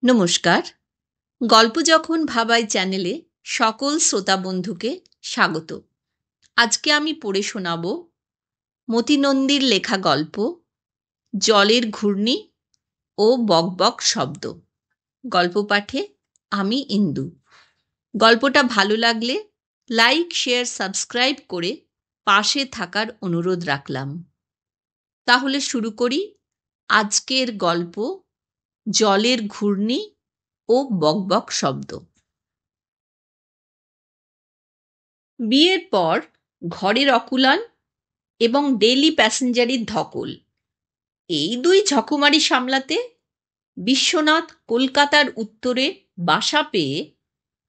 নমস্কার। গল্প যখন ভাবাই চ্যানেলে সকল শ্রোতা বন্ধুকে স্বাগত। আজকে আমি পড়ে শোনাব মতি নন্দীর লেখা গল্প জলের ঘূর্ণি ও বকবক শব্দ। গল্প পাঠে আমি ইন্দু। গল্পটা ভালো লাগলে লাইক, শেয়ার, সাবস্ক্রাইব করে পাশে থাকার অনুরোধ রাখলাম। তাহলে শুরু করি আজকের গল্প জলের ঘূর্ণি ও বকবক শব্দ। বিয়ের পর ঘরের অকুলান এবং ডেইলি প্যাসেঞ্জারির ধকল, এই দুই ঝকমারি সামলাতে বিশ্বনাথ কলকাতার উত্তরে বাসা পেয়ে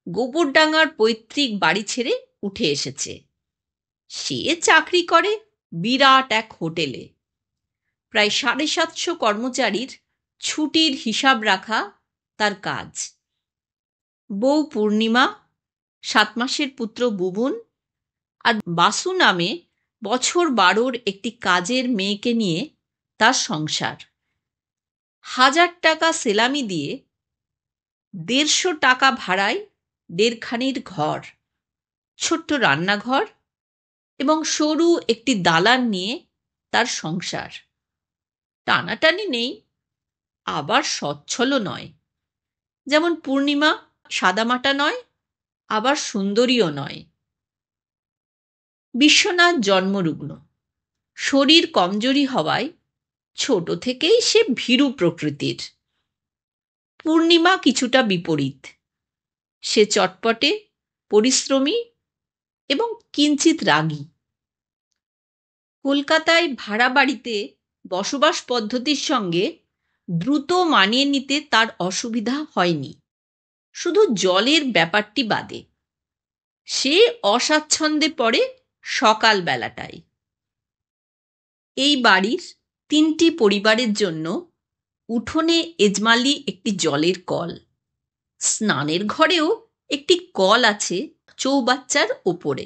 গোবরডাঙ্গার পৈতৃক বাড়ি ছেড়ে উঠে এসেছে। সে চাকরি করে বিরাট এক হোটেলে। প্রায় 750 কর্মচারীর ছুটির হিসাব রাখা তার কাজ। বউ পূর্ণিমা, 7 মাসের পুত্র বুবুন আর বাসু নামে বছর 12 একটি কাজের মেয়েকে নিয়ে তার সংসার। 1000 টাকা সেলামি দিয়ে 150 টাকা ভাড়ায় দেড়খানির ঘর, ছোট্ট রান্নাঘর এবং সরু একটি দালান নিয়ে তার সংসার। টানাটানি নেই, আবার সচ্ছলও নয়। যেমন পূর্ণিমা সাদামাটা নয়, আবার সুন্দরীও নয়। বিশ্বনাথ জন্মরুগ্ন, শরীর কমজোরি হওয়ায় ছোট থেকেই সে ভীরু প্রকৃতির। পূর্ণিমা কিছুটা বিপরীত। সে চটপটে, পরিশ্রমী এবং কিঞ্চিত রাগী। কলকাতায় ভাড়া বাড়িতে বসবাস পদ্ধতির সঙ্গে দ্রুত মানিয়ে নিতে তার অসুবিধা হয়নি, শুধু জলের ব্যাপারটি বাদে। সে অস্বাচ্ছন্দ্যে পড়ে সকাল বেলাটায়। এই বাড়ির 3টি পরিবারের জন্য উঠোনে এজমালি একটি জলের কল। স্নানের ঘরেও একটি কল আছে চৌবাচ্চার ওপরে।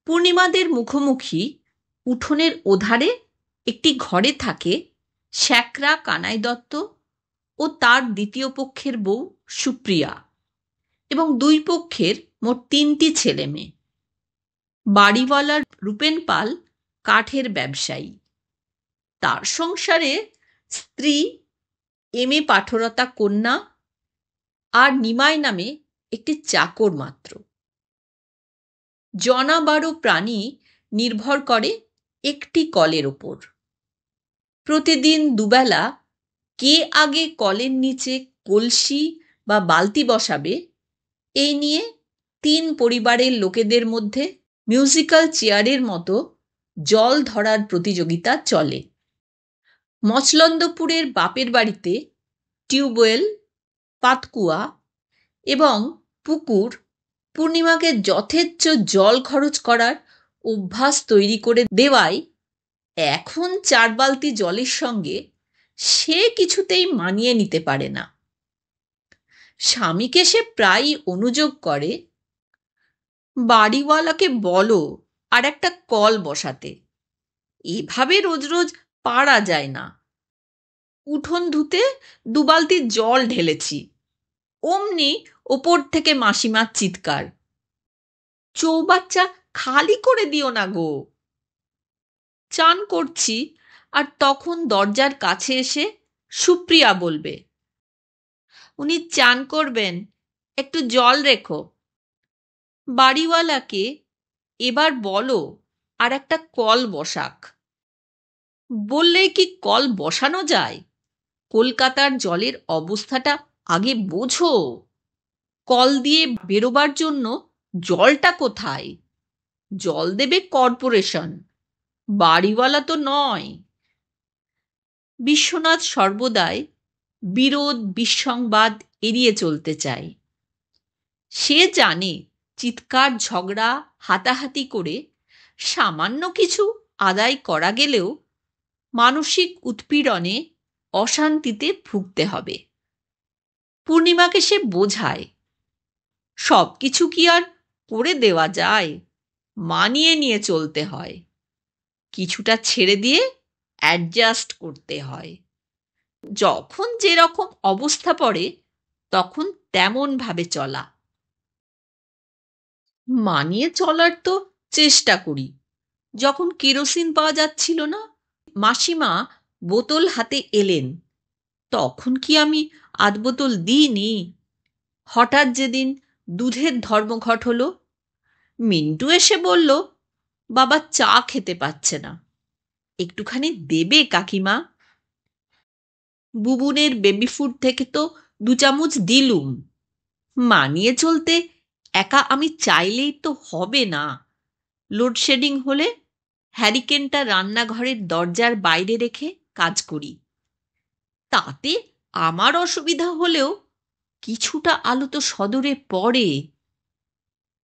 পূর্ণিমাদের মুখোমুখি উঠোনের ওধারে একটি ঘরে থাকে শ্যাকরা কানাই দত্ত ও তার দ্বিতীয় পক্ষের বউ সুপ্রিয়া এবং দুই পক্ষের মোট 3টি ছেলে মেয়ে। বাড়িওয়ালার রূপেন পাল কাঠের ব্যবসায়ী। তার সংসারে স্ত্রী, এমএ পাঠরতা কন্যা আর নিমাই নামে একটি চাকর মাত্র। জনা 12 প্রাণী নির্ভর করে একটি কলের ওপর। প্রতিদিন দুবেলা কে আগে কলের নিচে কলসি বা বালতি বসাবে, এই নিয়ে 3 পরিবারের লোকেদের মধ্যে মিউজিক্যাল চেয়ারের মতো জল ধরার প্রতিযোগিতা চলে। মচলন্দপুরের বাপের বাড়িতে টিউবওয়েল, পাতকুয়া এবং পুকুর পূর্ণিমাকে যথেচ্ছ জল খরচ করার অভ্যাস তৈরি করে দেওয়ায় এখন 4 বালতি জলের সঙ্গে সে কিছুতেই মানিয়ে নিতে পারে না। স্বামীকে সে প্রায়ই অনুযোগ করে, বাড়িওয়ালাকে বলো আর একটা কল বসাতে, এভাবে রোজ রোজ পারা যায় না। উঠোন ধুতে 2 বালতি জল ঢেলেছি, অমনি ওপর থেকে মাসিমার চিৎকার, চৌবাচ্চা খালি করে দিও না গো। চান করছি আর তখন দরজার কাছে এসে সুপ্রিয়া বলবে, উনি চান করবেন, একটু জল রেখো। বাড়িওয়ালাকে এবার বলো আর একটা কল বসাক। বললে কি কল বসানো যায়? কলকাতার জলের অবস্থাটা আগে বোঝো। কল দিয়ে বেরোবার জন্য জলটা কোথায়? জল দেবে কর্পোরেশন, বাড়িওয়ালা তো নয়। বিশ্বনাথ সর্বদাই বিরোধ বিসংবাদ এড়িয়ে চলতে চায়। সে জানে চিৎকার, ঝগড়া, হাতাহাতি করে সামান্য কিছু আদায় করা গেলেও মানসিক উৎপীড়নে, অশান্তিতে ভুগতে হবে। পূর্ণিমাকে সে বোঝায়, সব কিছু কি আর করে দেওয়া যায়? মানিয়ে নিয়ে চলতে হয়, কিছুটা ছেড়ে দিয়ে অ্যাডজাস্ট করতে হয়। যখন যেরকম অবস্থা পড়ে তখন তেমন ভাবে চলা। মানিয়ে চলার তো চেষ্টা করি। যখন কেরোসিন পাওয়া যাচ্ছিল না, মাসিমা বোতল হাতে এলেন, তখন কি আমি আধ বোতল দিইনি? হঠাৎ যেদিন দুধের ধর্মঘট হলো, মিন্টু এসে বলল, বাবা চা খেতে পাচ্ছে না, একটুখানি দেবে কাকিমা? বুবুনের বেবি ফুড থেকে তো 2 চামচ দিলুম। মানিয়ে চলতে একা আমি চাইলেই তো হবে না। লোডশেডিং হলে হ্যারিকেনটা রান্নাঘরের দরজার বাইরে রেখে কাজ করি। তাতে আমার অসুবিধা হলেও কিছুটা আলো তো সদরে পড়ে।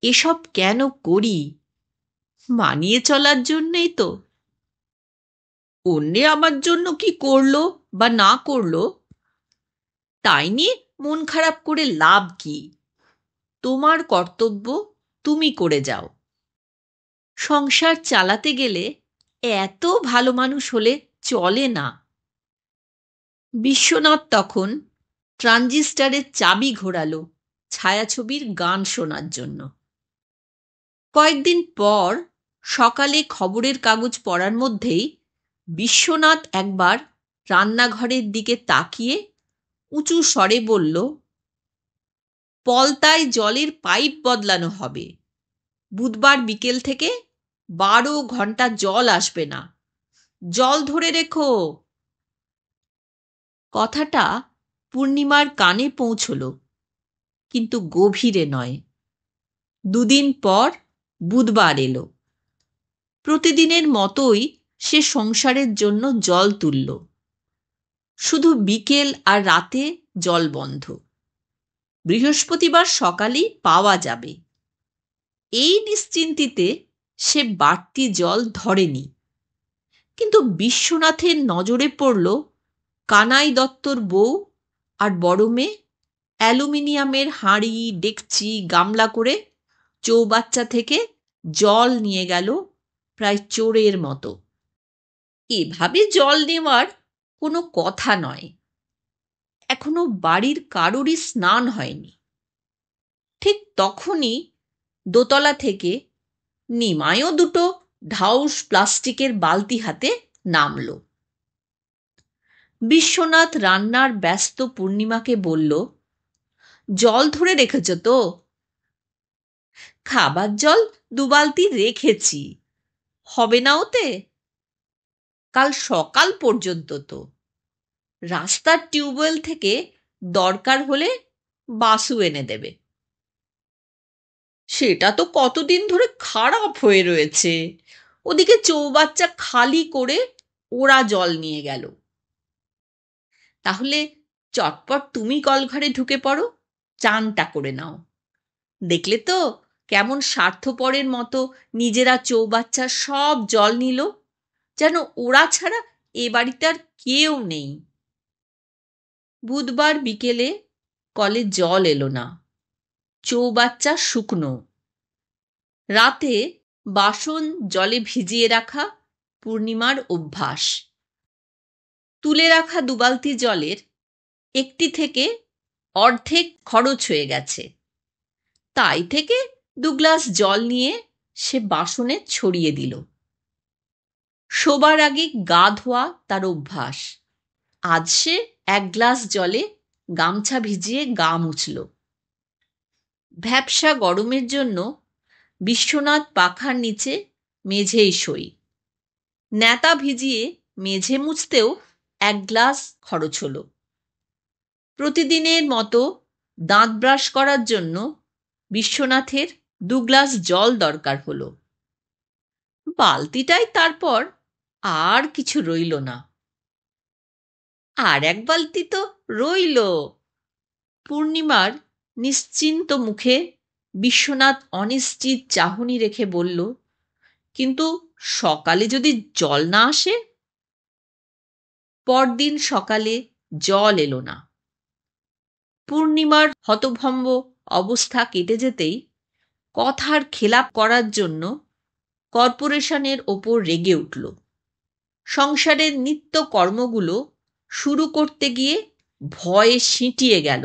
এসব কেন করি? মানিয়ে চলার জন্যেই তো। অন্যে আমার জন্য কি করলো বা না করলো তাই নিয়ে মন খারাপ করে লাভ কি? তোমার কর্তব্য তুমি করে যাও। সংসার চালাতে গেলে এত ভালো মানুষ হলে চলে না। বিশ্বনাথ তখন ট্রানজিস্টারের চাবি ঘোরালো ছায়াছবির গান শোনার জন্য। কয়েকদিন পর সকালে খবরের কাগজ পড়ার মধ্যেই বিশ্বনাথ একবার রান্নাঘরের দিকে তাকিয়ে উঁচু স্বরে বলল, পলতায় জলের পাইপ বদলানো হবে। বুধবার বিকেল থেকে 12 ঘন্টা জল আসবে না, জল ধরে রেখো। কথাটা পূর্ণিমার কানে পৌঁছল, কিন্তু গভীরে নয়। 2 দিন পর বুধবার এলো। প্রতিদিনের মতোই সে সংসারের জন্য জল তুলল। শুধু বিকেল আর রাতে জল বন্ধ। বৃহস্পতিবার সকালেই পাওয়া যাবে। এই নিশ্চিন্তিতে সে বাড়তি জল ধরেনি। কিন্তু বিশ্বনাথের নজরে পড়ল কানাই দত্তর বউ আর বড় মেয়ে অ্যালুমিনিয়ামের হাঁড়ি, ডেকচি, গামলা করে চৌবাচ্চা থেকে জল নিয়ে গেল প্রায় চোরের মতো। এভাবে জল নেওয়ার কোনো কথা নয়। এখনো বাড়ির কারোরই স্নান হয়নি। ঠিক তখনই দোতলা থেকে নিমাইও 2 ঢাউস প্লাস্টিকের বালতি হাতে নামল। বিশ্বনাথ রান্নার ব্যস্ত পূর্ণিমাকে বলল, জল ধরে রেখেছ তো? খাবার জল 2 বালতি রেখেছি, হবে না ওতে? কাল সকাল পর্যন্ত তো। রাস্তার টিউবওয়েল থেকে দরকার হলে বাসু এনে দেবে। সেটা তো কতদিন ধরে খারাপ হয়ে রয়েছে। ওদিকে চৌবাচ্চা খালি করে ওরা জল নিয়ে গেল। তাহলে চটপট তুমি কলঘরে ঢুকে পড়ো, চানটা করে নাও। দেখলে তো কেমন স্বার্থপরের মতো নিজেরা চৌবাচ্চার সব জল নিল, যেন ওরা ছাড়া এ বাড়িতে আর কেউ নেই। বুধবার বিকেলে কলে জল এলো না। চৌবাচ্চা শুকনো। রাতে বাসন জলে ভিজিয়ে রাখা পূর্ণিমার অভ্যাস। তুলে রাখা 2 বালতি জলের একটি থেকে অর্ধেক খরচ হয়ে গেছে। তাই থেকে 2 গ্লাস জল নিয়ে সে বাসনে ছড়িয়ে দিল। শোবার আগে গা ধোয়া তার অভ্যাস। আজ সে 1 গ্লাস জলে গামছা ভিজিয়ে গা মুছল। ভ্যাপসা গরমের জন্য বিশ্বনাথ পাখার নিচে মেঝেই শোয়। ন্যাতা ভিজিয়ে মেঝে মুছতেও 1 গ্লাস খরচ হলো। প্রতিদিনের মতো দাঁত ব্রাশ করার জন্য বিশ্বনাথের 2 গ্লাস জল দরকার হলো। বালতিটাই তারপর আর কিছু রইল না। আর 1 বালতি তো রইল। পূর্ণিমার নিশ্চিন্ত মুখে বিশ্বনাথ অনিশ্চিত চাহনি রেখে বলল, কিন্তু সকালে যদি জল না আসে? পরদিন সকালে জল এলো না। পূর্ণিমার হতভম্ব অবস্থা কেটে যেতেই কথার খেলাপ করার জন্য কর্পোরেশনের ওপর রেগে উঠল। সংসারের নিত্য কর্মগুলো শুরু করতে গিয়ে ভয়ে সিঁটিয়ে গেল।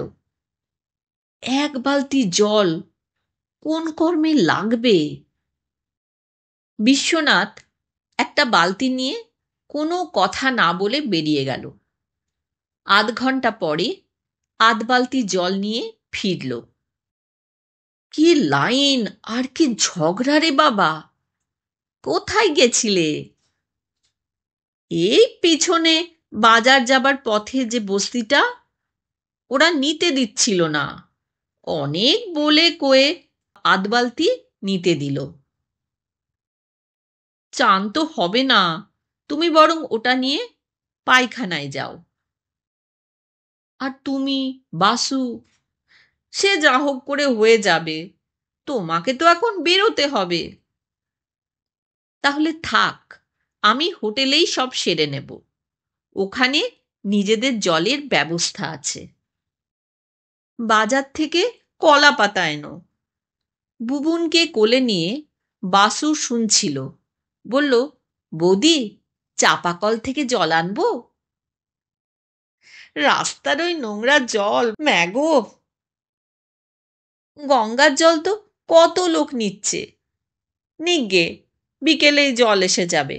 এক বালতি জল কোন কর্মে লাগবে? বিশ্বনাথ একটা বালতি নিয়ে কোনো কথা না বলে বেরিয়ে গেল। আধ ঘন্টা পরে আধ বালতি জল নিয়ে ফিরল। কি লাইন আর কি ঝগড়া রে বাবা! কোথায় গেছিলে? এই পিছনে বাজার যাবার পথে যে বস্তিটা, ওরা নিতে দিচ্ছিল না। অনেক বলে কয়ে আধ বালতি নিতে দিল। চান তো হবে না, তুমি বরং ওটা নিয়ে পায়খানায় যাও। আর তুমি, বাসু, সে যা হোক করে হয়ে যাবে, তোমাকে তো এখন বেরোতে হবে। তাহলে থাক, আমি হোটেলেই সব সেরে নেব, ওখানে নিজেদের জলের ব্যবস্থা আছে। বাজার থেকে কলা পাতা এনো। বুবুনকে কোলে নিয়ে বাসু শুনছিল। বলল, বৌদি, চাপাকল থেকে জল আনবো? রাস্তার ওই নোংরা জল, ম্যাগো! গঙ্গার জল তো কত লোক নিচ্ছে। নিগে, বিকেলেই জল এসে যাবে।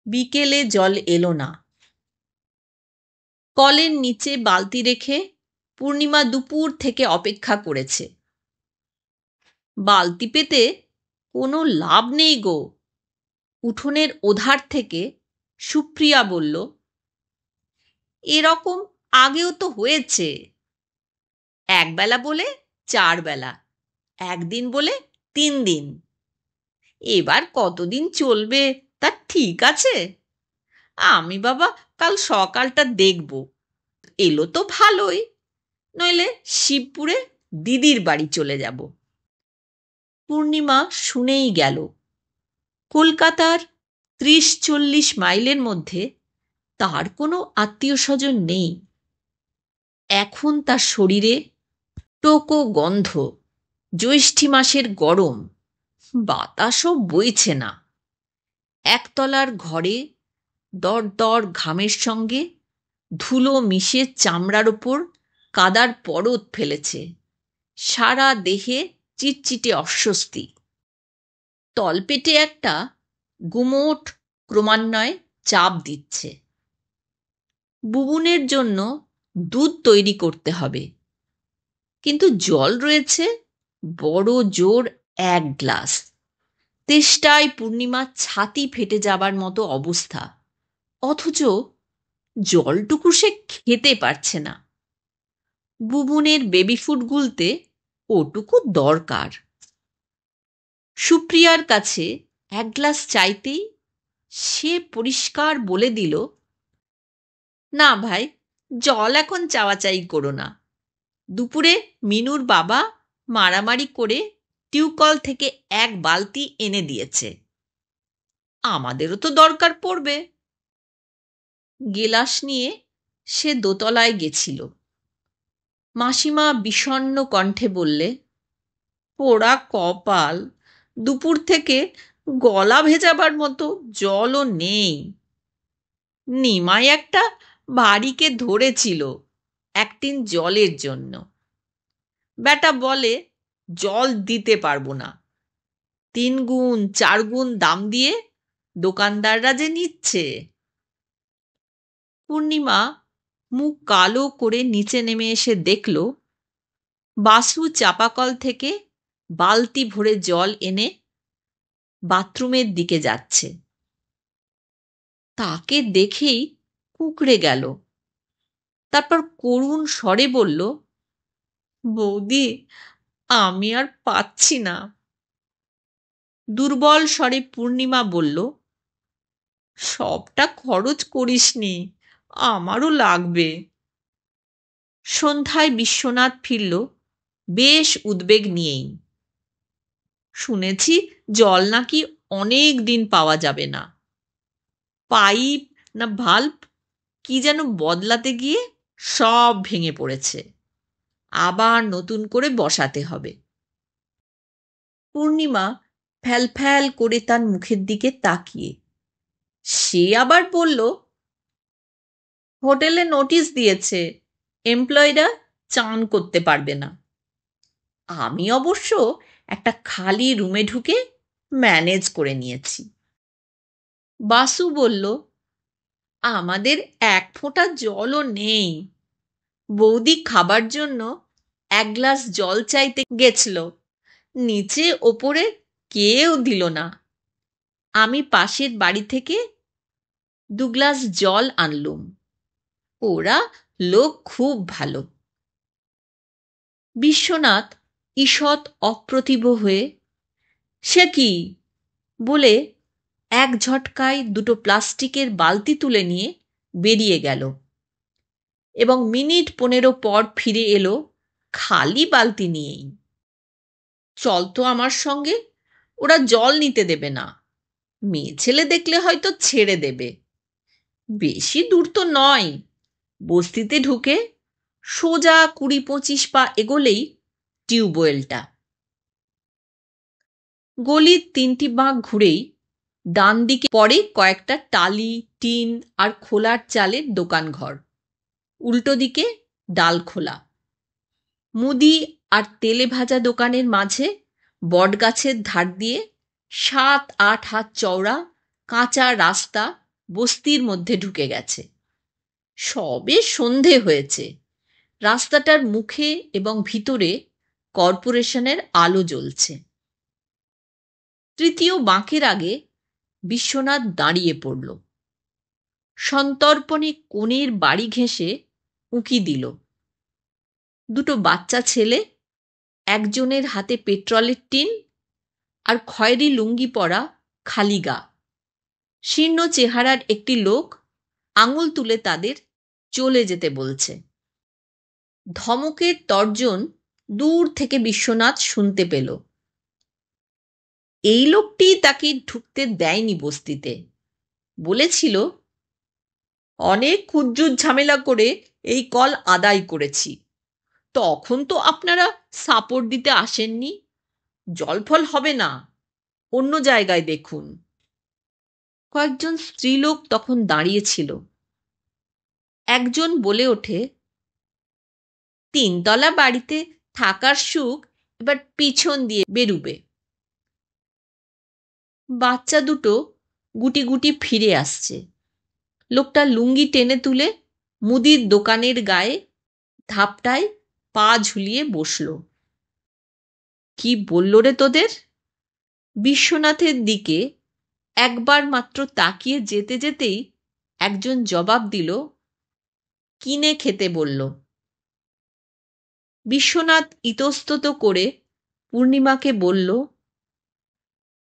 বিকেলে জল এলো না। কলের নিচে বালতি রেখে পূর্ণিমা দুপুর থেকে অপেক্ষা করেছে। বালতি পেতে কোনো লাভ নেই গো। উঠোনের ওধার থেকে সুপ্রিয়া বলল, এরকম আগেও তো হয়েছে। একবেলা বলে 4 বেলা, একদিন বলে 3 দিন। এবার কতদিন চলবে তা ঠিক আছে? আমি বাবা কাল সকালটা দেখব। এলো তো ভালোই, নইলে শিবপুরে দিদির বাড়ি চলে যাব। পূর্ণিমা শুনেই গেল। কলকাতার 30-40 মাইলের মধ্যে তার কোনো আত্মীয় স্বজন নেই। এখন তার শরীরে টোকো গন্ধ, জ্যৈষ্ঠী মাসের গরম, বাতাসও বইছে না। একতলার ঘরে দরদর ঘামের সঙ্গে ধুলো মিশে চামড়ার ওপর কাদার পরত ফেলেছে। সারা দেহে চিটচিটে অস্বস্তি। তলপেটে একটা গুমোট ক্রমান্বয়ে চাপ দিচ্ছে। বুবুনের জন্য দুধ তৈরি করতে হবে, কিন্তু জল রয়েছে বড় জোর 1 গ্লাস। তেষ্টায় পূর্ণিমার ছাতি ফেটে যাবার মতো অবস্থা, অথচ জলটুকু সে খেতে পারছে না। বুবুনের বেবি ফুড গুলতে ওটুকু দরকার। সুপ্রিয়ার কাছে 1 গ্লাস চাইতেই সে পরিষ্কার বলে দিল, না ভাই, জল এখন চাওয়াচাই করো না। দুপুরে মিনুর বাবা মারামারি করে টিউকল থেকে 1 বালতি এনে দিয়েছে, আমাদেরও তো দরকার পড়বে। গেলাস নিয়ে সে দোতলায় গেছিল। মাসিমা বিষণ্ণ কণ্ঠে বললে, পোড়া কপাল, দুপুর থেকে গলা ভেজাবার মতো জলও নেই। নিমাই একটা বাড়িকে ধরেছিল 1 টিন জলের জন্য। বেটা বলে, জল দিতে পারবো না। 3 গুণ 4 গুণ দাম দিয়ে দোকানদাররা যে নিচ্ছে। পূর্ণিমা মুখ কালো করে নিচে নেমে এসে দেখল, বাসু চাপাকল থেকে বালতি ভরে জল এনে বাথরুমের দিকে যাচ্ছে। তাকে দেখেই কুঁকড়ে গেল। তারপর করুণ স্বরে বলল, বৌদি, আমি আর পাচ্ছি না। দুর্বল স্বরে পূর্ণিমা বলল, সবটা খরচ করিসনি, আমারও লাগবে। সন্ধ্যায় বিশ্বনাথ ফিরল বেশ উদ্বেগ নিয়েই। শুনেছি জল নাকি অনেক দিন পাওয়া যাবে না। পাইপ না ভাল্ব কি যেন বদলাতে গিয়ে সব ভেঙে পড়েছে, আবার নতুন করে বসাতে হবে। পূর্ণিমা ফ্যাল ফ্যাল করে তার মুখের দিকে তাকিয়ে সে আবার বলল, হোটেলে নোটিশ দিয়েছে এমপ্লয়িরা চান করতে পারবে না। আমি অবশ্য একটা খালি রুমে ঢুকে ম্যানেজ করে নিয়েছি। বাসু বলল, আমাদের এক ফোঁটা জলও নেই। বৌদি খাবার জন্য এক গ্লাস জল চাইতে গেছিল, নিচে ওপরে কেউ দিল না। আমি পাশের বাড়ি থেকে 2 গ্লাস জল আনলুম। ওরা লোক খুব ভালো। বিশ্বনাথ ঈষৎ অপ্রতিভ হয়ে, সে কি বলে এক ঝটকায় 2টো প্লাস্টিকের বালতি তুলে নিয়ে বেরিয়ে গেল এবং মিনিট 15 পর ফিরে এলো খালি বালতি নিয়েই। চল তো আমার সঙ্গে, ওরা জল নিতে দেবে না। মেয়ে ছেলে দেখলে হয়তো ছেড়ে দেবে। বেশি দূর তো নয়। বস্তিতে ঢুকে সোজা 20-25 পা এগোলেই টিউবওয়েলটা। গলির 3টি বাঁক ঘুরেই ডান দিকে পড়ে কয়েকটা টালি, টিন আর খোলার চালের দোকানঘর। উল্টো দিকে ডালখোলা। মুদি আর তেলে ভাজা দোকানের মাঝে বটগাছের ধার দিয়ে 7-8 হাত চওড়া কাঁচা রাস্তা বস্তির মধ্যে ঢুকে গেছে। সবে সন্ধে হয়েছে। রাস্তাটার মুখে এবং ভিতরে কর্পোরেশনের আলো জ্বলছে। তৃতীয় বাঁকের আগে বিশ্বনাথ দাঁড়িয়ে পড়ল। সন্তর্পণে কোণের বাড়ি ঘেঁষে উঁকি দিল। 2টো বাচ্চা ছেলে, একজনের হাতে পেট্রোলের টিন আর খয়েরি লুঙ্গি পরা খালি গা। শীর্ণ চেহারার একটি লোক আঙুল তুলে তাদের চলে যেতে বলছে। ধমকের তর্জন দূর থেকে বিশ্বনাথ শুনতে পেল। এই লোকটি তাকে ঢুকতে দেয়নি বস্তিতে। বলেছিল, অনেক কুজ্জুর ঝামেলা করে এই কল আদায় করেছি। তখন তো আপনারা সাপোর্ট দিতে আসেননি। জলফল হবে না, অন্য জায়গায় দেখুন। কয়েকজন স্ত্রীলোক তখন দাঁড়িয়েছিল। একজন বলে ওঠে, 3তলা বাড়িতে থাকার সুখ এবার পিছন দিয়ে বেরুবে। বাচ্চা দুটো গুটি গুটি ফিরে আসছে। লোকটা লুঙ্গি টেনে তুলে মুদির দোকানের গায়ে ধাপটায় পা ঝুলিয়ে বসল। কি বলল রে তোদের? বিশ্বনাথের দিকে একবার মাত্র তাকিয়ে যেতে যেতেই একজন জবাব দিল, কিনে খেতে বলল। বিশ্বনাথ ইতস্তত করে পূর্ণিমাকে বলল,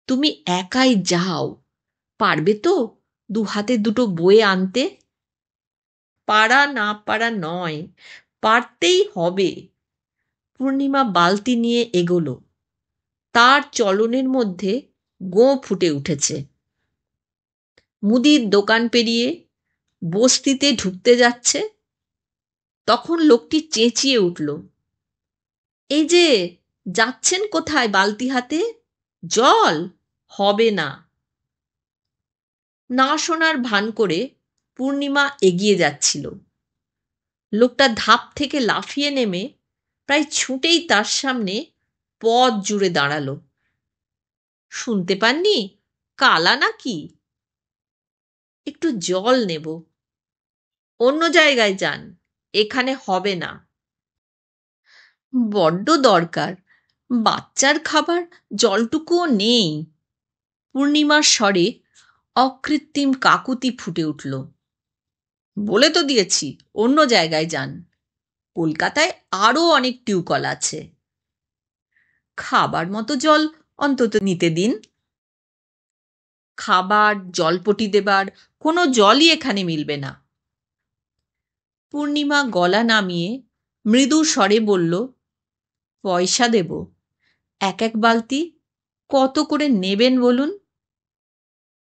তুমি একাই যাও, পারবে তো 2 হাতে 2টো বয়ে আনতে? পারা না পারা নয়, পারতেই হবে। পূর্ণিমা বালতি নিয়ে এগোলো। তার চলনের মধ্যে গোঁ ফুটে উঠেছে। মুদির দোকান পেরিয়ে বস্তিতে ঢুকতে যাচ্ছে। তখন লোকটি চেঁচিয়ে উঠল, এই যে যাচ্ছেন কোথায় বালতি হাতে? জল হবে না। না শোনার ভান করে পূর্ণিমা এগিয়ে যাচ্ছিল। লোকটা ধাপ থেকে লাফিয়ে নেমে প্রায় ছুটেই তার সামনে পথ জুড়ে দাঁড়ালো। শুনতে পাননি? কালা নাকি? একটু জল নেব। অন্য জায়গায় যান, এখানে হবে না। বড্ড দরকার, বাচ্চার খাবার জলটুকুও নেই। পূর্ণিমার স্বরে অকৃত্রিম কাকুতি ফুটে উঠল। বলে তো দিয়েছি অন্য জায়গায় যান, কলকাতায় আরও অনেক টিউকল আছে। খাবার মতো জল অন্তত নিতে দিন। খাবার, জলপটি দেবার কোনো জলই এখানে মিলবে না। পূর্ণিমা গলা নামিয়ে মৃদু স্বরে বলল, পয়সা দেব। 1 বালতি কত করে নেবেন বলুন?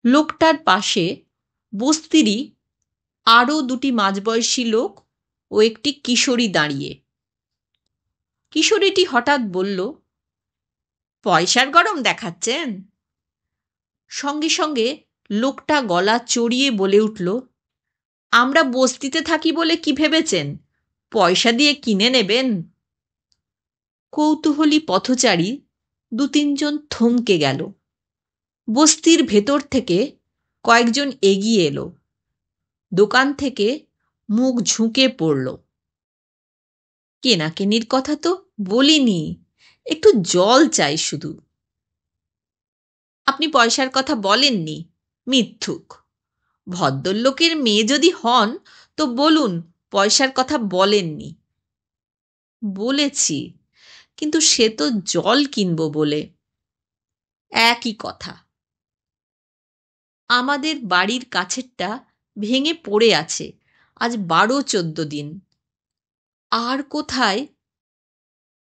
লোকটার পাশে বস্তিরই আরও 2টি মাঝবয়সী লোক ও একটি কিশোরী দাঁড়িয়ে। কিশোরীটি হঠাৎ বলল, পয়সার গরম দেখাচ্ছেন? সঙ্গে সঙ্গে লোকটা গলা চড়িয়ে বলে উঠল, আমরা বস্তিতে থাকি বলে কি ভেবেছেন পয়সা দিয়ে কিনে নেবেন? কৌতূহলী পথচারী দু তিনজন থমকে গেল। বস্তির ভেতর থেকে কয়েকজন এগিয়ে এলো। দোকান থেকে মুখ ঝুঁকে পড়ল। কেনাকেনির কথা তো বলিনি, একটু জল চাই শুধু। আপনি পয়সার কথা বলেননি, মিথ্যুক। ভদ্রলোকের মেয়ে যদি হন তো বলুন পয়সার কথা বলেননি। বলেছি, কিন্তু সে তো জল কিনব বলে। একই কথা। আমাদের বাড়ির কাছেরটা ভেঙে পড়ে আছে আজ 12-14 দিন। আর কোথায়?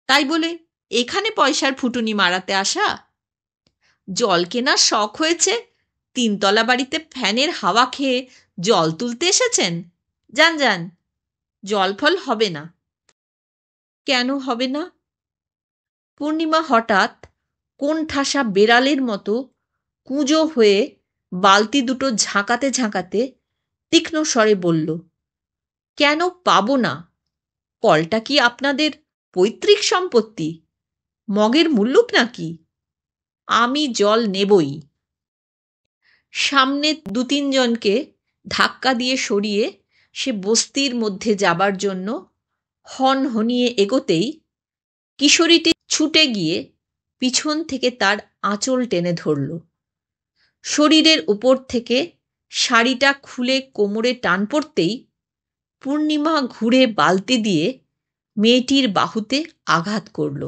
তাই বলে এখানে পয়সার ফুটুনি মারাতে আসা? জল কেনার শখ হয়েছে, 3তলা বাড়িতে ফ্যানের হাওয়া খেয়ে জল তুলতে এসেছেন? যান যান, জল ফল হবে না। কেন হবে না? পূর্ণিমা হঠাৎ কোণঠাসা বেড়ালের মতো কুঁজো হয়ে বালতি দুটো ঝাঁকাতে ঝাঁকাতে তীক্ষ্ণ স্বরে বলল, কেন পাবো না? কলটা কি আপনাদের পৈতৃক সম্পত্তি? মগের মুল্লুক নাকি? আমি জল নেবই। সামনে 2-3 জনকে ধাক্কা দিয়ে সরিয়ে সে বস্তির মধ্যে যাবার জন্য হনহনিয়ে এগোতেই কিশোরীটি ছুটে গিয়ে পিছন থেকে তার আঁচল টেনে ধরল। শরীরের উপর থেকে শাড়িটা খুলে কোমরে টান পড়তেই পূর্ণিমা ঘুরে বালতি দিয়ে মেয়েটির বাহুতে আঘাত করল।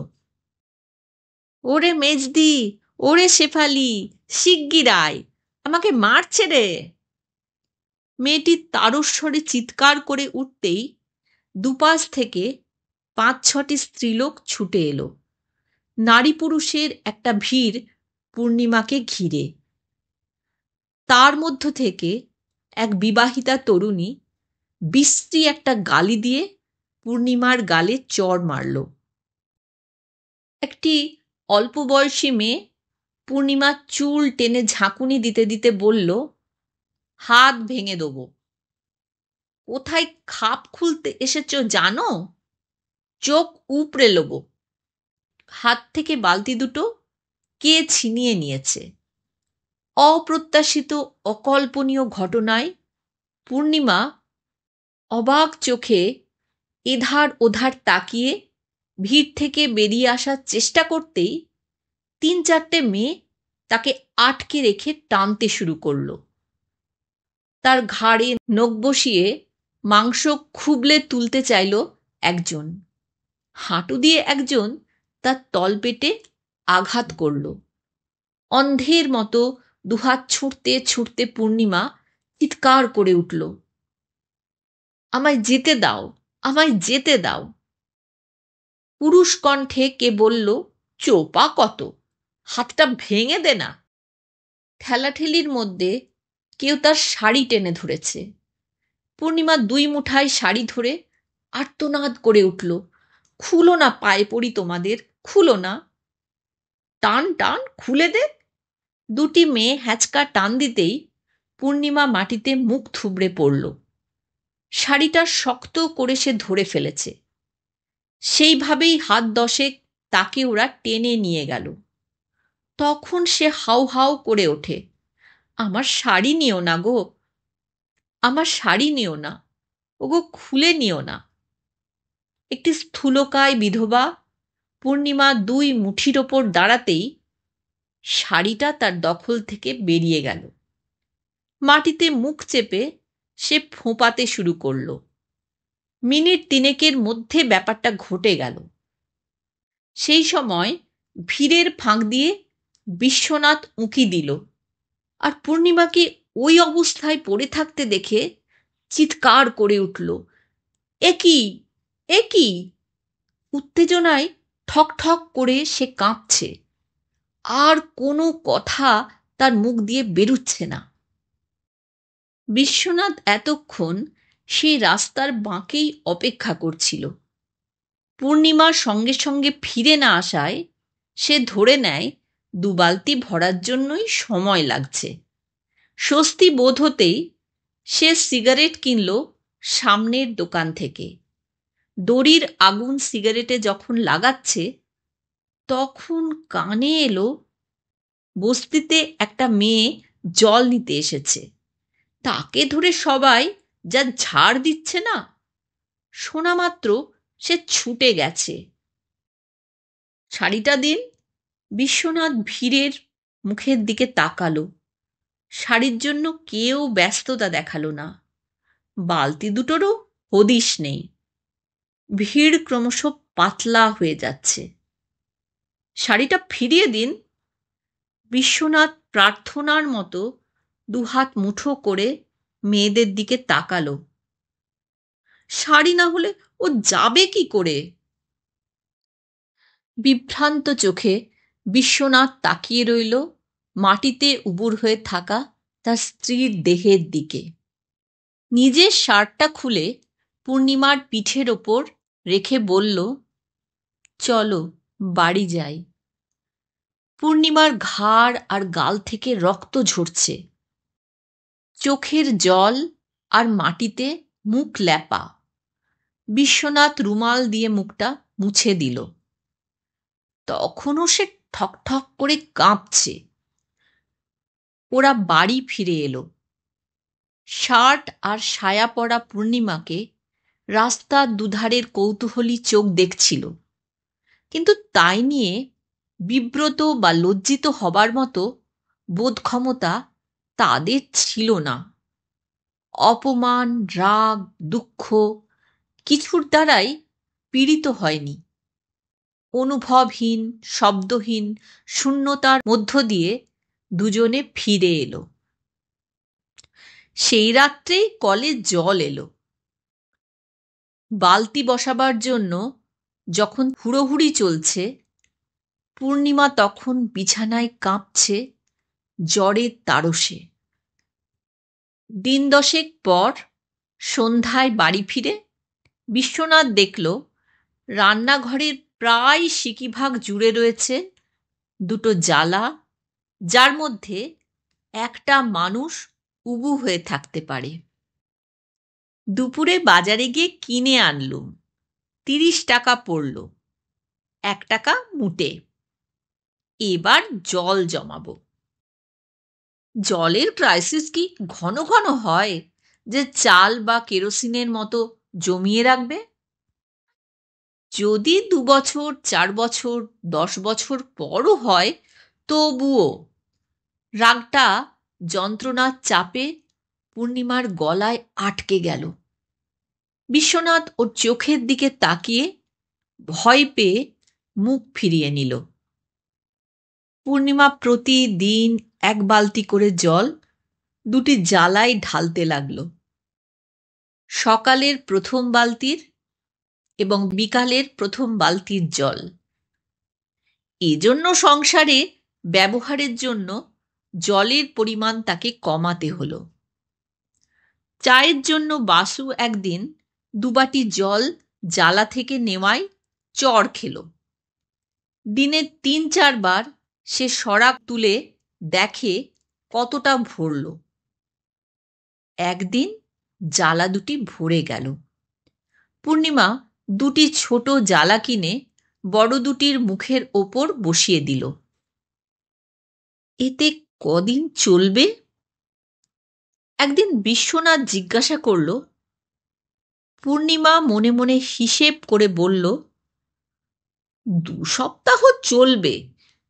ওরে মেজদি, ওরে শেফালি, শিগগির আয়, আমাকে মারছে রে। মেয়েটি তারস্বরে চিৎকার করে উঠতেই দুপাশ থেকে 5-6টি স্ত্রীলোক ছুটে এলো। নারী পুরুষের একটা ভিড় পূর্ণিমাকে ঘিরে। তার মধ্য থেকে এক বিবাহিতা তরুণী বিশ্রী একটা গালি দিয়ে পূর্ণিমার গালে চড় মারল। একটি অল্প বয়সী মেয়ে পূর্ণিমার চুল টেনে ঝাঁকুনি দিতে দিতে বলল, হাত ভেঙে দেবো। কোথায় খাপ খুলতে এসেছ জানো? চোখ উপড়ে নেব। হাত থেকে বালতি দুটো কে ছিনিয়ে নিয়েছে? অপ্রত্যাশিত অকল্পনীয় ঘটনায় পূর্ণিমা অবাক চোখে এধার ওধার তাকিয়ে ভিড় থেকে বেরিয়ে আসার চেষ্টা করতেই 3-4টে মেয়ে তাকে আটকে রেখে টানতে শুরু করল। তার ঘাড়ে নখ বসিয়ে মাংস খুবলে তুলতে চাইল একজন। হাঁটু দিয়ে একজন তার তলপেটে আঘাত করল। অন্ধের মতো দুহাত ছুঁড়তে ছুঁড়তে পূর্ণিমা চিৎকার করে উঠল, আমায় যেতে দাও, আমায় যেতে দাও। পুরুষ কণ্ঠে কে বলল, চোপা কত, হাতটা ভেঙে দে না। ঠেলাঠেলির মধ্যে কেউ তার শাড়ি টেনে ধরেছে। পূর্ণিমা 2 মুঠায় শাড়ি ধরে আর্তনাদ করে উঠল, খুলো না, পায়ে পড়ি তোমাদের, খুলো না। টান টান, খুলে দে। 2টি মেয়ে হ্যাঁচকা টান দিতেই পূর্ণিমা মাটিতে মুখ থুবড়ে পড়ল। শাড়িটা শক্ত করে সে ধরে ফেলেছে। সেইভাবেই হাত 10 তাকে ওরা টেনে নিয়ে গেল। তখন সে হাউ হাউ করে ওঠে, আমার শাড়ি নিও না গো, আমার শাড়ি নিও না, ওগো খুলে নিও না। একটি স্থূলকায় বিধবা পূর্ণিমা 2 মুঠির ওপর দাঁড়াতেই শাড়িটা তার দখল থেকে বেরিয়ে গেল। মাটিতে মুখ চেপে সে ফোঁপাতে শুরু করল। মিনিট 3-এর মধ্যে ব্যাপারটা ঘটে গেল। সেই সময় ভিড়ের ফাঁক দিয়ে বিশ্বনাথ উঁকি দিল, আর পূর্ণিমাকে ওই অবস্থায় পড়ে থাকতে দেখে চিৎকার করে উঠল, একি একি! উত্তেজনায় ঠক ঠক করে সে কাঁপছে, আর কোনো কথা তার মুখ দিয়ে বেরুচ্ছে না। বিশ্বনাথ এতক্ষণ সেই রাস্তার বাঁকেই অপেক্ষা করছিল। পূর্ণিমার সঙ্গে সঙ্গে ফিরে না আসায় সে ধরে নেয় 2 বালতি ভরার জন্যই সময় লাগছে। স্বস্তি বোধ হতেই সে সিগারেট কিনল সামনের দোকান থেকে। দড়ির আগুন সিগারেটে যখন লাগাচ্ছে তখন কানে এলো বস্তিতে একটা মেয়ে জল নিতে এসেছে। তাকে ধরে সবাই যা ঝাড় দিচ্ছে না, শোনা মাত্র সে ছুটে গেছে। শাড়িটা দিন। বিশ্বনাথ ভিড়ের মুখের দিকে তাকালো। শাড়ির জন্য কেউ ব্যস্ততা দেখালো না। বালতি দুটোরও হদিশ নেই। ভিড় ক্রমশ পাতলা হয়ে যাচ্ছে। শাড়িটা ফিরিয়ে দিন। বিশ্বনাথ প্রার্থনার মতো দুহাত মুঠো করে মেয়েদের দিকে তাকালো। শাড়ি না হলে ও যাবে কি করে? বিভ্রান্ত চোখে বিশ্বনাথ তাকিয়ে রইল মাটিতে উবুর হয়ে থাকা তার স্ত্রীর দেহের দিকে। নিজের শার্টটা খুলে পূর্ণিমার পিঠের ওপর রেখে বলল, চলো বাড়ি যাই। পূর্ণিমার ঘাড় আর গাল থেকে রক্ত ঝরছে। চোখের জল আর মাটিতে মুখ ল্যাপা। বিশ্বনাথ রুমাল দিয়ে মুখটা মুছে দিল। তখনও সে ঠকঠক করে কাঁপছে। ওরা বাড়ি ফিরে এলো। শার্ট আর সায়া পরা পূর্ণিমাকে রাস্তার দুধারের কৌতূহলী চোখ দেখছিল, কিন্তু তাই নিয়ে বিব্রত বা লজ্জিত হবার মতো বোধক্ষমতা তাদের ছিল না। অপমান, রাগ, দুঃখ কিছুর দ্বারাই পীড়িত হয়নি। অনুভবহীন, শব্দহীন শূন্যতার মধ্য দিয়ে দুজনে ফিরে এলো। সেই রাত্রেই কলে জল এলো। বালতি বসাবার জন্য যখন হুড়োহুড়ি চলছে, পূর্ণিমা তখন বিছানায় কাঁপছে জ্বরের তাড়সে। দিন দশেক পর সন্ধ্যায় বাড়ি ফিরে বিশ্বনাথ দেখল রান্নাঘরের প্রায় সিকিভাগ জুড়ে রয়েছে দুটো জ্বালা, যার মধ্যে একটা মানুষ উবু হয়ে থাকতে পারে। দুপুরে বাজারে গিয়ে কিনে আনলুম। 30 টাকা পড়ল, 1 টাকা মুটে। এবার জল জমাবো। জলের ক্রাইসিস কি ঘন ঘন হয় যে চাল বা কেরোসিনের মতো জমিয়ে রাখবে? যদি 2 বছর, 4 বছর, 10 বছর পরও হয় তবুও। রাগটা যন্ত্রণার চাপে পূর্ণিমার গলায় আটকে গেল। বিশ্বনাথ ওর চোখের দিকে তাকিয়ে ভয় পেয়ে মুখ ফিরিয়ে নিল। পূর্ণিমা প্রতিদিন 1 বালতি করে জল দুটি জ্বালায় ঢালতে লাগল। সকালের প্রথম বালতির এবং বিকালের প্রথম বালতির জল। এজন্য সংসারে ব্যবহারের জন্য জলের পরিমাণ তাকে কমাতে হলো। চায়ের জন্য বাসু একদিন 2 বাটি জল জ্বালা থেকে নেওয়ায় চড় খেল। দিনে 3-4 বার সে সরাক তুলে দেখে কতটা ভরল। একদিন জ্বালা দুটি ভরে গেল। পূর্ণিমা দুটি ছোট জ্বালা কিনে বড় দুটির মুখের ওপর বসিয়ে দিল। এতে কদিন চলবে? একদিন বিশ্বনাথ জিজ্ঞাসা করল। পূর্ণিমা মনে মনে হিসেব করে বলল, 2 সপ্তাহ চলবে,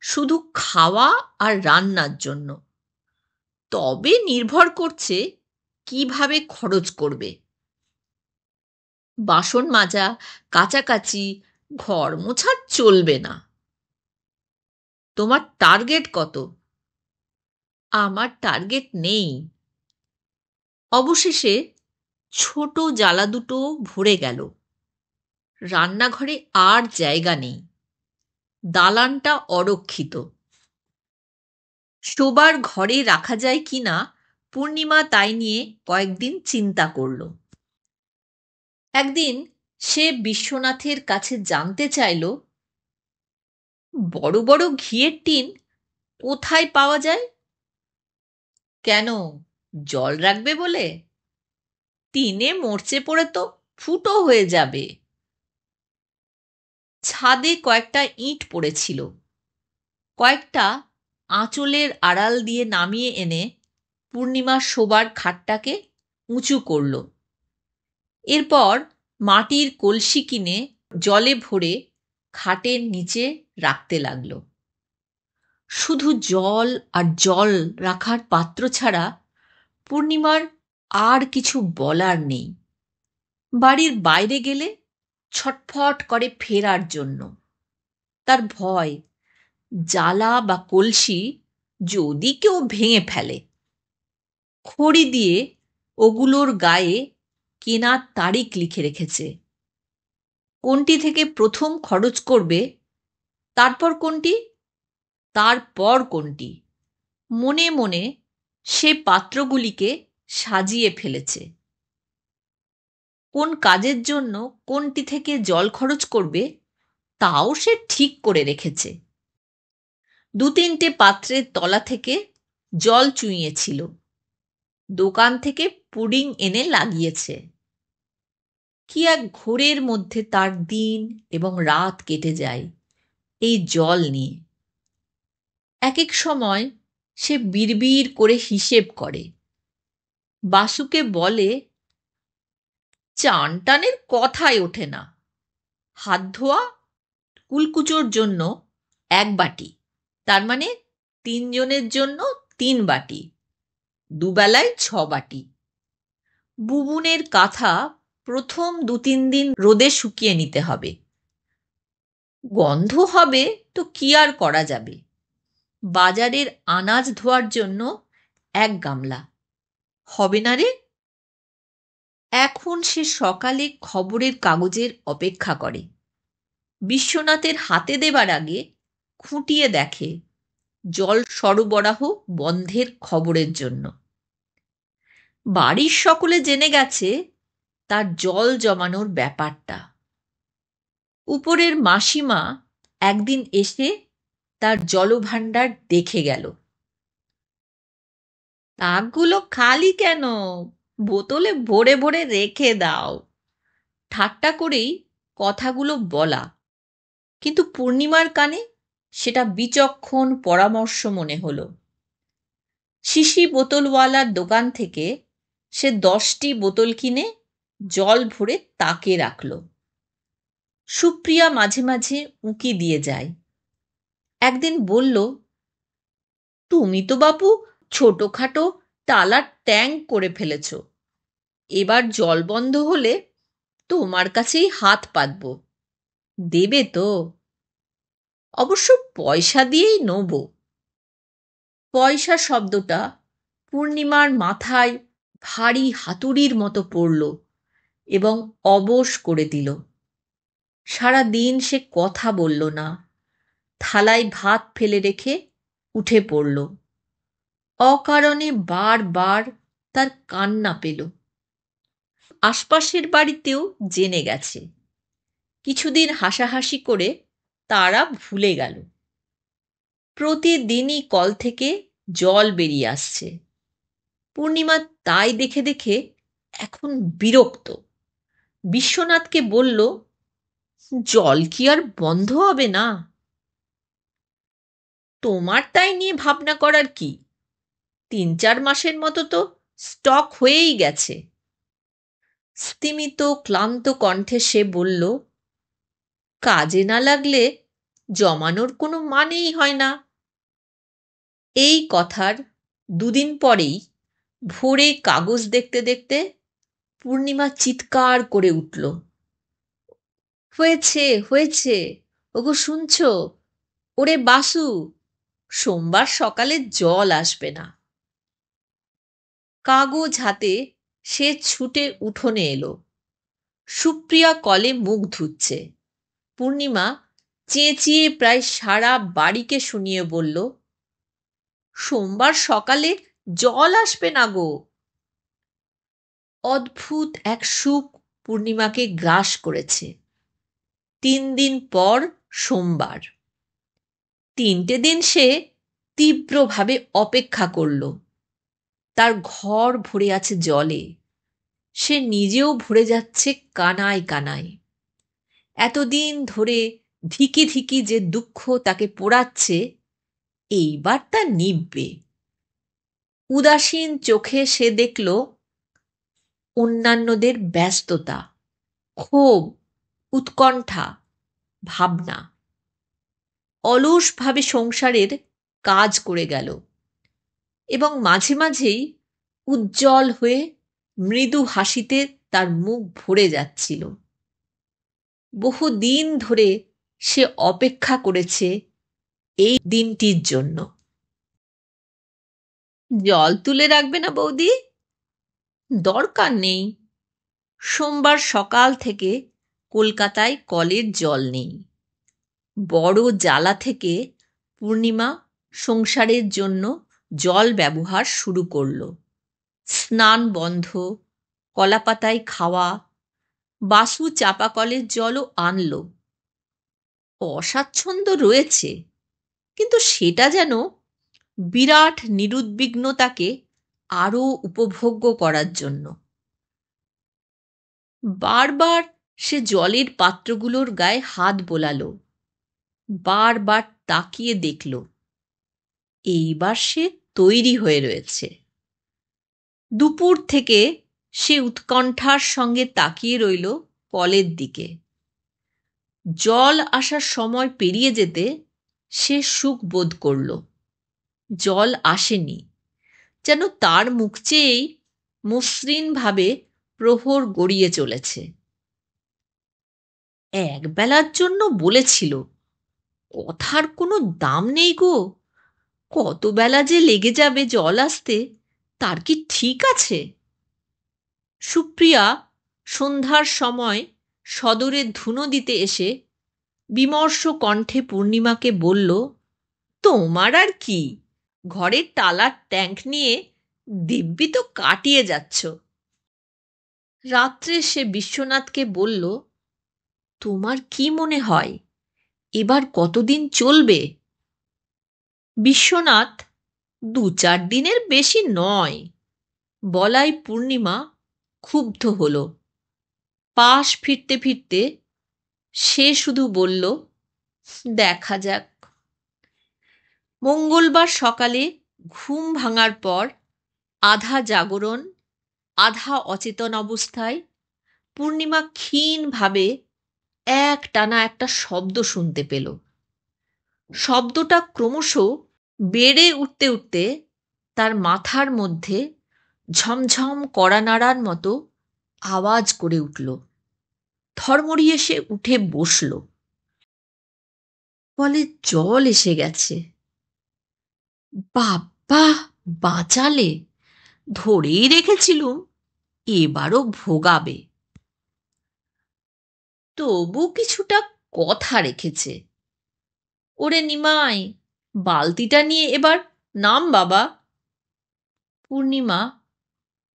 শুধু খাওয়া আর রান্নার জন্য। তবে নির্ভর করছে কিভাবে খরচ করবে। বাসন মাজা, কাচাকাচি, ঘর মোছা চলবে না। তোমার টার্গেট কত? আমার টার্গেট নেই। অবশেষে ছোট জ্বালা দুটো ভরে গেল। রান্নাঘরে আর জায়গা নেই। দালানটা অরক্ষিত। শোবার ঘরে রাখা যায় কিনা পূর্ণিমা তাই নিয়ে কয়েকদিন চিন্তা করল। একদিন সে বিশ্বনাথের কাছে জানতে চাইল, বড় বড় ঘিয়ের টিন কোথায় পাওয়া যায়? কেন, জল রাখবে বলে? টিনে মরচে পড়ে তো ফুটো হয়ে যাবে। ছাদে কয়েকটা ইঁট পড়েছিল, কয়েকটা আঁচলের আড়াল দিয়ে নামিয়ে এনে পূর্ণিমা শোবার খাটটাকে উঁচু করল। এরপর মাটির কলসি কিনে জলে ভরে খাটের নিচে রাখতে লাগল। শুধু জল আর জল রাখার পাত্র ছাড়া পূর্ণিমার আর কিছু বলার নেই। বাড়ির বাইরে গেলে ছটফট করে ফেরার জন্য। তার ভয়, জালা বা কলসি যদি কেউ ভেঙে ফেলে। খড়ি দিয়ে ওগুলোর গায়ে কেনার তারিখ লিখে রেখেছে। কোনটি থেকে প্রথম খরচ করবে, তারপর কোনটি, তারপর কোনটি, মনে মনে সে পাত্রগুলিকে সাজিয়ে ফেলেছে। কোন কাজের জন্য কোনটি থেকে জল খরচ করবে তাও সে ঠিক করে রেখেছে। 2-3টে পাত্রের তলা থেকে জল চুইয়েছিল, দোকান থেকে পুডিং এনে লাগিয়েছে। কি এক ঘোরের মধ্যে তার দিন এবং রাত কেটে যায় এই জল নিয়ে। এক এক সময় সে বিড়বিড় করে হিসেব করে, বাসুকে বলে, চান টানের কথাই ওঠে না। হাত ধোয়া, কুলকুচোর জন্য 1 বাটি, তার মানে 3 জনের জন্য 3 বাটি, দুবেলায় 6 বাটি। বুবুনের কাঁথা প্রথম 2-3 দিন রোদে শুকিয়ে নিতে হবে। গন্ধ হবে তো কি আর করা যাবে। বাজারের আনাজ ধোয়ার জন্য 1 গামলা হবে না রে। এখন সে সকালে খবরের কাগজের অপেক্ষা করে। বিশ্বনাথের হাতে দেবার আগে খুঁটিয়ে দেখে জল সরবরাহ বন্ধের খবরের জন্য। বাড়ির সকলে জেনে গেছে তার জল জমানোর ব্যাপারটা। উপরের মাসিমা একদিন এসে তার জলভাণ্ডার দেখে গেল। তাকগুলো খালি কেন, বোতলে ভরে ভরে রেখে দাও। ঠাট্টা করেই কথাগুলো বলা, কিন্তু পূর্ণিমার কানে সেটা বিচক্ষণ পরামর্শ মনে হলো। শিশি বোতলওয়ালার দোকান থেকে সে 10টি বোতল কিনে জল ভরে তাকে রাখল। সুপ্রিয়া মাঝে মাঝে উঁকি দিয়ে যায়। একদিন বলল, তুমি তো বাপু ছোটখাটো টালার ট্যাঙ্ক করে ফেলেছ। এবার জল বন্ধ হলে তোমার কাছেই হাত পাতব, দেবে তো? অবশ্য পয়সা দিয়েই নেব। পয়সা শব্দটা পূর্ণিমার মাথায় ভারী হাতুড়ির মতো পড়ল এবং অবশ করে দিল। সারা দিন সে কথা বলল না, থালায় ভাত ফেলে রেখে উঠে পড়ল। অকারণে বারবার তার কান্না পেল। আশপাশের বাড়িতেও জেনে গেছে। কিছুদিন হাসাহাসি করে তারা ভুলে গেল। প্রতিদিনই কল থেকে জল বেরিয়ে আসছে। পূর্ণিমা তাই দেখে দেখে এখন বিরক্ত। বিশ্বনাথকে বলল, জল কি আর বন্ধ হবে না? তোমার তাই নিয়ে ভাবনা করার কি? 3-4 মাসের মতো তো স্টক হয়েই গেছে। স্তিমিত ক্লান্ত কণ্ঠে সে বলল, কাজে না লাগলে জমানোর কোনো মানেই হয় না। এই কথার 2 দিন পরেই ভোরে কাগজ দেখতে দেখতে পূর্ণিমা চিৎকার করে উঠল, হয়েছে হয়েছে, ওগো শুনছ? ওরে বাসু, সোমবার সকালে জল আসবে না। কাগজ হাতে সে ছুটে উঠোনে এলো। সুপ্রিয়া কলে মুখ ধুচ্ছে। পূর্ণিমা চেঁচিয়ে প্রায় সারা বাড়িকে শুনিয়ে বলল, সোমবার সকালে জল আসবে না গো। অদ্ভুত এক সুখ পূর্ণিমাকে গ্রাস করেছে। 3 দিন পর সোমবার। 3টে দিন সে তীব্রভাবে অপেক্ষা করল। তার ঘর ভরে আছে জলে। সে নিজেও ভরে যাচ্ছে কানায় কানায়। এতদিন ধরে ধিকি ধিকি যে দুঃখ তাকে পোড়াচ্ছে, এইবার তা নিববে। উদাসীন চোখে সে দেখল অন্যান্যদের ব্যস্ততা, ক্ষোভ, উৎকণ্ঠা, ভাবনা। অলসভাবে সংসারের কাজ করে গেল এবং মাঝে মাঝেই উজ্জ্বল হয়ে মৃদু হাসিতে তার মুখ ভরে যাচ্ছিল। বহুদিন ধরে সে অপেক্ষা করেছে এই দিনটির জন্য। জল তুলে রাখবে না বৌদি? দরকার নেই। সোমবার সকাল থেকে কলকাতায় কলের জল নেই। বড় জ্বালা থেকে পূর্ণিমা সংসারের জন্য জল ব্যবহার শুরু করল। স্নান বন্ধ, কলাপাতায় খাওয়া, বাসু চাপা কলের জলও আনল। অস্বাচ্ছন্দ্য রয়েছে, কিন্তু সেটা যেন বিরাট নিরুদ্বিগ্নতাকে আরও উপভোগ্য করার জন্য। বারবার সে জলের পাত্রগুলোর গায়ে হাত বোলালো, বারবার তাকিয়ে দেখল। এইবার সে তৈরি হয়ে রয়েছে। দুপুর থেকে সে উৎকণ্ঠার সঙ্গে তাকিয়ে রইল কলের দিকে। জল আসার সময় পেরিয়ে যেতে সে সুখ বোধ করল। জল আসেনি, যেন তার মুখ চেয়েই মসৃণভাবে প্রহর গড়িয়ে চলেছে। একবেলার জন্য বলেছিল, কথার কোনো দাম নেই গো, কত বেলা যে লেগে যাবে জল আসতে তার কি ঠিক আছে? সুপ্রিয়া সন্ধ্যার সময় সদরে ধুনো দিতে এসে বিমর্ষ কণ্ঠে পূর্ণিমাকে বলল, তোমার আর কি, ঘরের টালার ট্যাঙ্ক নিয়ে দিব্যি তো কাটিয়ে যাচ্ছ। রাত্রে সে বিশ্বনাথকে বলল, তোমার কি মনে হয় এবার কতদিন চলবে? বিশ্বনাথ, 2-4 দিনের বেশি নয় বলাই পূর্ণিমা ক্ষুব্ধ হল। পাশ ফিরতে ফিরতে সে শুধু বলল, দেখা যাক। মঙ্গলবার সকালে ঘুম ভাঙার পর আধা জাগরণ আধা অচেতন অবস্থায় পূর্ণিমা ক্ষীণভাবে একটানা একটা শব্দ শুনতে পেল। শব্দটা ক্রমশ বেড়ে উঠতে উঠতে তার মাথার মধ্যে ঝমঝম কড়া নাড়ার মতো আওয়াজ করে উঠল। থরমরিয়ে সে উঠে বসল। বলে, জল এসে গেছে। বাবা, বাঁচালে, ধরেই রেখেছিলুম, এবারও ভোগাবে। তবু কিছুটা কথা রেখেছে। ওরে নিমাই, বালতিটা নিয়ে এবার নাম বাবা। পূর্ণিমা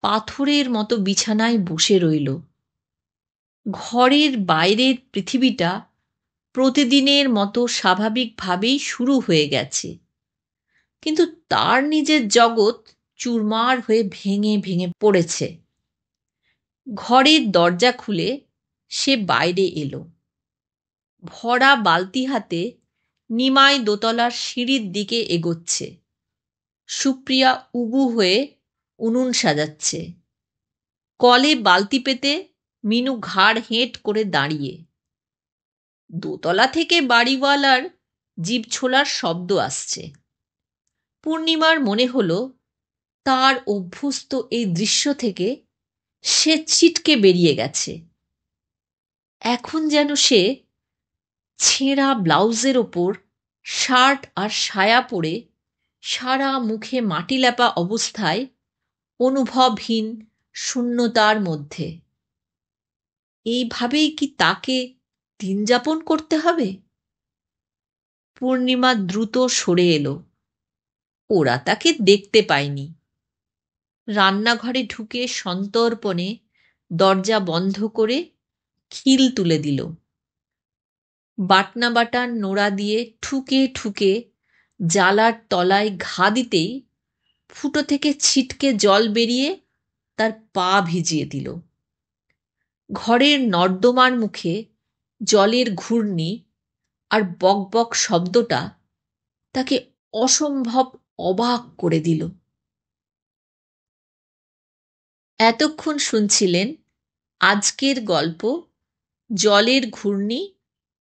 পাথরের মতো বিছানায় বসে রইল। ঘরের বাইরের পৃথিবীটা প্রতিদিনের মতো স্বাভাবিকভাবেই শুরু হয়ে গেছে, কিন্তু তার নিজের জগৎ চুরমার হয়ে ভেঙে ভেঙে পড়েছে। ঘরের দরজা খুলে সে বাইরে এলো। ভরা বালতি হাতে নিমাই দোতলার সিঁড়ির দিকে এগোচ্ছে। সুপ্রিয়া উবু হয়ে উনুন সাজাচ্ছে। কলে বালতি পেতে মিনু ঘাড় হেঁট করে দাঁড়িয়ে। দোতলা থেকে বাড়িওয়ালার জিভ ছোলার শব্দ আসছে। পূর্ণিমার মনে হলো তার অভ্যস্ত এই দৃশ্য থেকে সে ছিটকে বেরিয়ে গেছে। এখন যেন সে ছেঁড়া ব্লাউজের ওপর শার্ট আর সায়া পরে সারা মুখে মাটি লেপা অবস্থায় অনুভবহীন শূন্যতার মধ্যে। এইভাবেই কি তাকে দিন যাপন করতে হবে? পূর্ণিমা দ্রুত সরে এলো। ওরা তাকে দেখতে পায়নি। রান্নাঘরে ঢুকে সন্তর্পণে দরজা বন্ধ করে খিল তুলে দিল। বাটনা বাটার নোড়া দিয়ে ঠুকে ঠুকে জালার তলায় ঘা দিতেই ফুটো থেকে ছিটকে জল বেরিয়ে তার পা ভিজিয়ে দিল। ঘরের নর্দমার মুখে জলের ঘূর্ণি আর বকবক শব্দটা তাকে অসম্ভব অবাক করে দিল। এতক্ষণ শুনছিলেন আজকের গল্প জলের ঘূর্ণি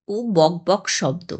ও বকবক শব্দ।